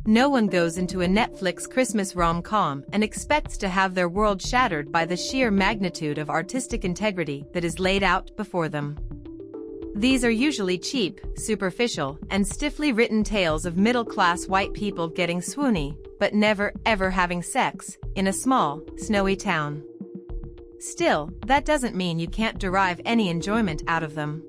No one goes into a Netflix Christmas rom-com and expects to have their world shattered by the sheer magnitude of artistic integrity that is laid out before them. These are usually cheap, superficial, and stiffly written tales of middle-class white people getting swoony, but never, ever having sex, in a small, snowy town. Still, that doesn't mean you can't derive any enjoyment out of them.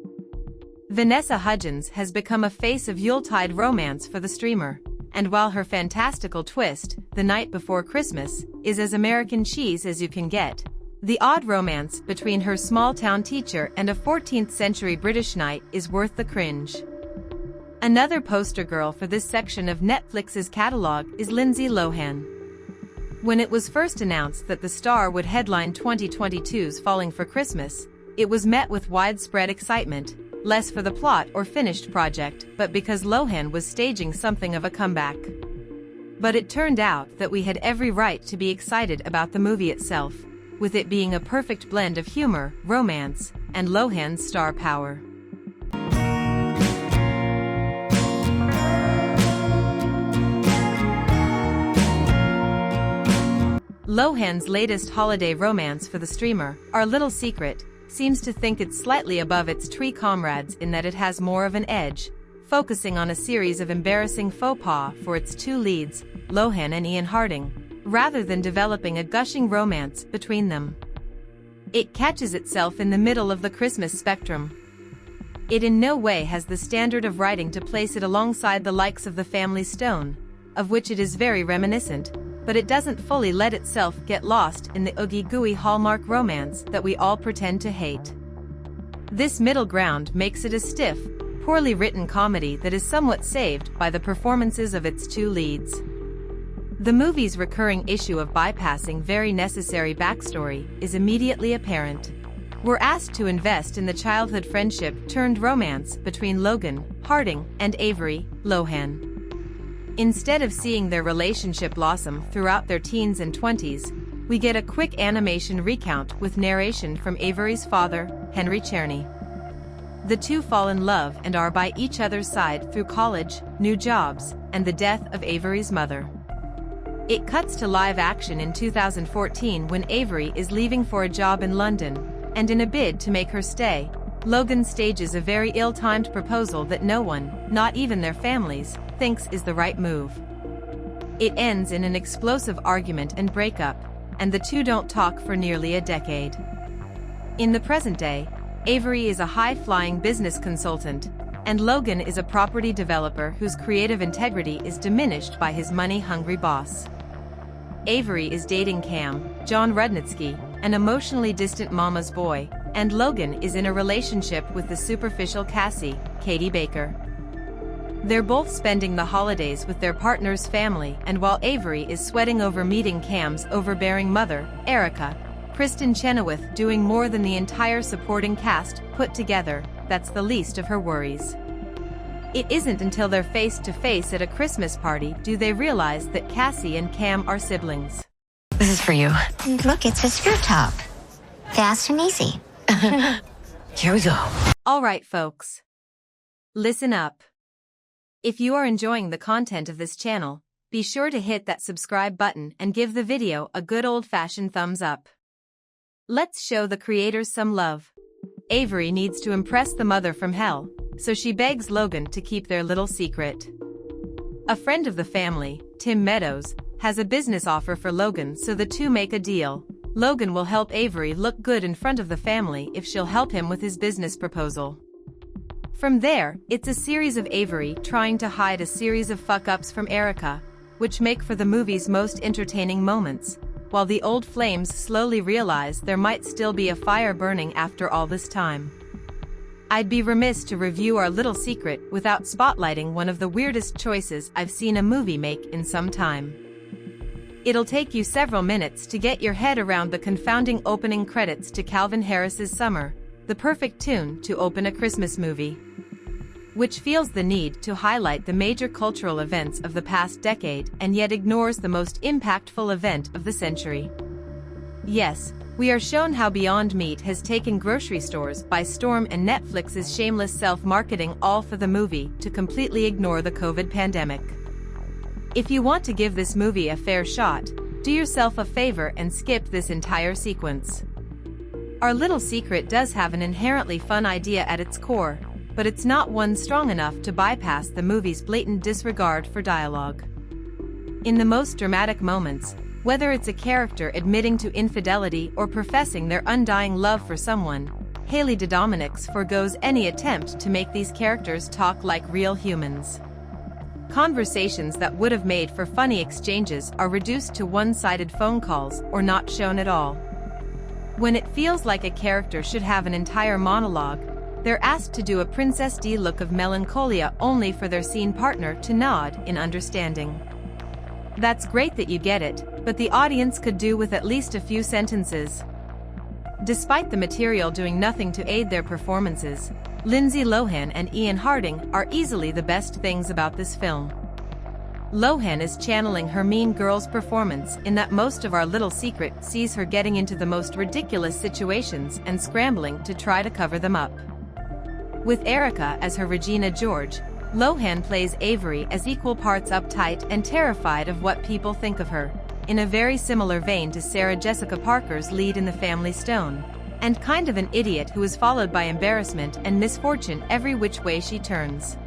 Vanessa Hudgens has become a face of Yuletide romance for the streamer, and while her fantastical twist, The Night Before Christmas, is as American cheese as you can get, the odd romance between her small-town teacher and a 14th-century British knight is worth the cringe. Another poster girl for this section of Netflix's catalog is Lindsay Lohan. When it was first announced that the star would headline 2022's Falling for Christmas, it was met with widespread excitement, less for the plot or finished project, but because Lohan was staging something of a comeback. But it turned out that we had every right to be excited about the movie itself, with it being a perfect blend of humor, romance, and Lohan's star power. Lohan's latest holiday romance for the streamer, Our Little Secret, seems to think it's slightly above its twee comrades in that it has more of an edge, focusing on a series of embarrassing faux pas for its two leads, Lohan and Ian Harding, rather than developing a gushing romance between them. It catches itself in the middle of the Christmas spectrum. It in no way has the standard of writing to place it alongside the likes of The Family Stone, of which it is very reminiscent, but it doesn't fully let itself get lost in the oogie-gooey Hallmark romance that we all pretend to hate. This middle ground makes it a stiff, poorly written comedy that is somewhat saved by the performances of its two leads. The movie's recurring issue of bypassing very necessary backstory is immediately apparent. We're asked to invest in the childhood friendship turned romance between Logan, Harding, and Avery, Lohan. Instead of seeing their relationship blossom throughout their teens and 20s, we get a quick animation recount with narration from Avery's father, Henry Czerny. The two fall in love and are by each other's side through college, new jobs, and the death of Avery's mother. It cuts to live action in 2014 when Avery is leaving for a job in London, and in a bid to make her stay, Logan stages a very ill-timed proposal that no one, not even their families, thinks is the right move. It ends in an explosive argument and breakup, and the two don't talk for nearly a decade. In the present day, Avery is a high-flying business consultant, and Logan is a property developer whose creative integrity is diminished by his money-hungry boss. Avery is dating Cam, John Rudnitsky, an emotionally distant mama's boy, and Logan is in a relationship with the superficial Cassie, Katie Baker. They're both spending the holidays with their partner's family, and while Avery is sweating over meeting Cam's overbearing mother, Erica, Kristen Chenoweth doing more than the entire supporting cast put together, that's the least of her worries. It isn't until they're face to face at a Christmas party do they realize that Cassie and Cam are siblings. This is for you. Look, it's a skirt top. Fast and easy. Here we go. All right, folks. Listen up. If you are enjoying the content of this channel, be sure to hit that subscribe button and give the video a good old-fashioned thumbs up. Let's show the creators some love. Avery needs to impress the mother from hell, so she begs Logan to keep their little secret. A friend of the family, Tim Meadows, has a business offer for Logan, so the two make a deal. Logan will help Avery look good in front of the family if she'll help him with his business proposal. From there, it's a series of Avery trying to hide a series of fuck-ups from Erica, which make for the movie's most entertaining moments, while the old flames slowly realize there might still be a fire burning after all this time. I'd be remiss to review Our Little Secret without spotlighting one of the weirdest choices I've seen a movie make in some time. It'll take you several minutes to get your head around the confounding opening credits to Calvin Harris's Summer, the perfect tune to open a Christmas movie, which feels the need to highlight the major cultural events of the past decade and yet ignores the most impactful event of the century. Yes, we are shown how Beyond Meat has taken grocery stores by storm and Netflix's shameless self-marketing all for the movie to completely ignore the COVID pandemic. If you want to give this movie a fair shot, do yourself a favor and skip this entire sequence. Our Little Secret does have an inherently fun idea at its core, but it's not one strong enough to bypass the movie's blatant disregard for dialogue. In the most dramatic moments, whether it's a character admitting to infidelity or professing their undying love for someone, Haley DeDominics forgoes any attempt to make these characters talk like real humans. Conversations that would have made for funny exchanges are reduced to one-sided phone calls or not shown at all. When it feels like a character should have an entire monologue, they're asked to do a Princess D look of melancholia only for their scene partner to nod in understanding. That's great that you get it, but the audience could do with at least a few sentences. Despite the material doing nothing to aid their performances, Lindsay Lohan and Ian Harding are easily the best things about this film. Lohan is channeling her Mean Girls performance in that most of Our Little Secret sees her getting into the most ridiculous situations and scrambling to try to cover them up. With Erica as her Regina George, Lohan plays Avery as equal parts uptight and terrified of what people think of her, in a very similar vein to Sarah Jessica Parker's lead in The Family Stone, and kind of an idiot who is followed by embarrassment and misfortune every which way she turns.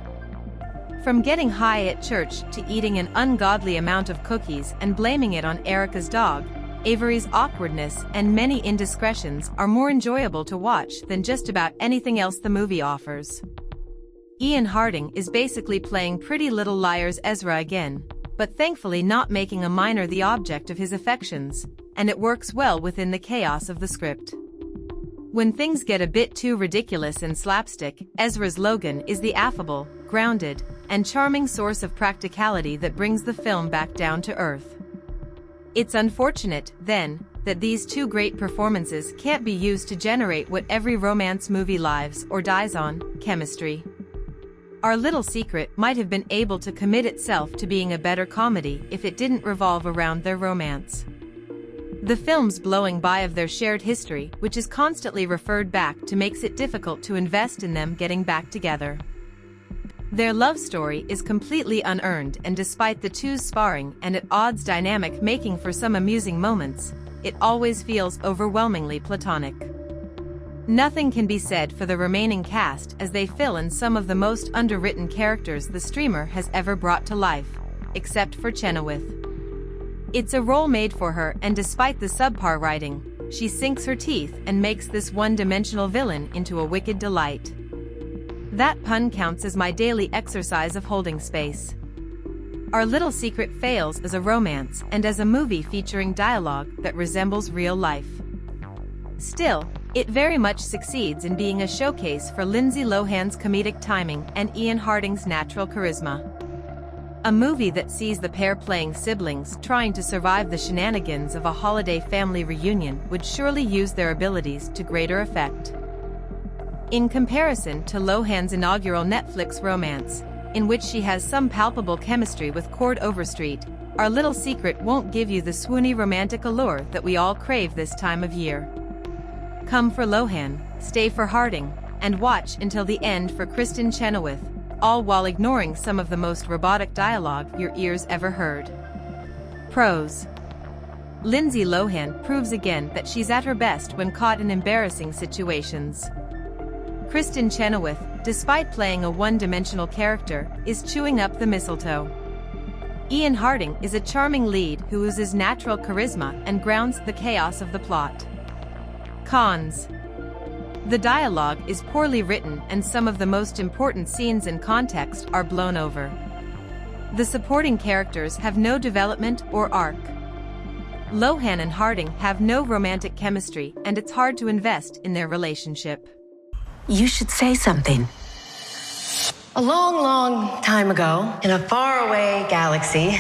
From getting high at church to eating an ungodly amount of cookies and blaming it on Erica's dog, Avery's awkwardness and many indiscretions are more enjoyable to watch than just about anything else the movie offers. Ian Harding is basically playing Pretty Little Liars Ezra again, but thankfully not making a minor the object of his affections, and it works well within the chaos of the script. When things get a bit too ridiculous and slapstick, Ezra's Logan is the affable, grounded, and charming source of practicality that brings the film back down to earth. It's unfortunate, then, that these two great performances can't be used to generate what every romance movie lives or dies on: chemistry. Our Little Secret might have been able to commit itself to being a better comedy if it didn't revolve around their romance. The film's blowing by of their shared history, which is constantly referred back to, makes it difficult to invest in them getting back together. Their love story is completely unearned, and despite the two's sparring and at odds dynamic making for some amusing moments, it always feels overwhelmingly platonic. Nothing can be said for the remaining cast, as they fill in some of the most underwritten characters the streamer has ever brought to life, except for Chenoweth. It's a role made for her, and despite the subpar writing, she sinks her teeth and makes this one-dimensional villain into a wicked delight. That pun counts as my daily exercise of holding space. Our Little Secret fails as a romance and as a movie featuring dialogue that resembles real life. Still, it very much succeeds in being a showcase for Lindsay Lohan's comedic timing and Ian Harding's natural charisma. A movie that sees the pair playing siblings trying to survive the shenanigans of a holiday family reunion would surely use their abilities to greater effect. In comparison to Lohan's inaugural Netflix romance, in which she has some palpable chemistry with Cord Overstreet, Our Little Secret won't give you the swoony romantic allure that we all crave this time of year. Come for Lohan, stay for Harding, and watch until the end for Kristin Chenoweth, all while ignoring some of the most robotic dialogue your ears ever heard. Pros. Lindsay Lohan proves again that she's at her best when caught in embarrassing situations. Kristin Chenoweth, despite playing a one-dimensional character, is chewing up the mistletoe. Ian Harding is a charming lead who oozes natural charisma and grounds the chaos of the plot. Cons. The dialogue is poorly written and some of the most important scenes and context are blown over. The supporting characters have no development or arc. Lohan and Harding have no romantic chemistry, and it's hard to invest in their relationship. You should say something. A long, long time ago, in a faraway galaxy,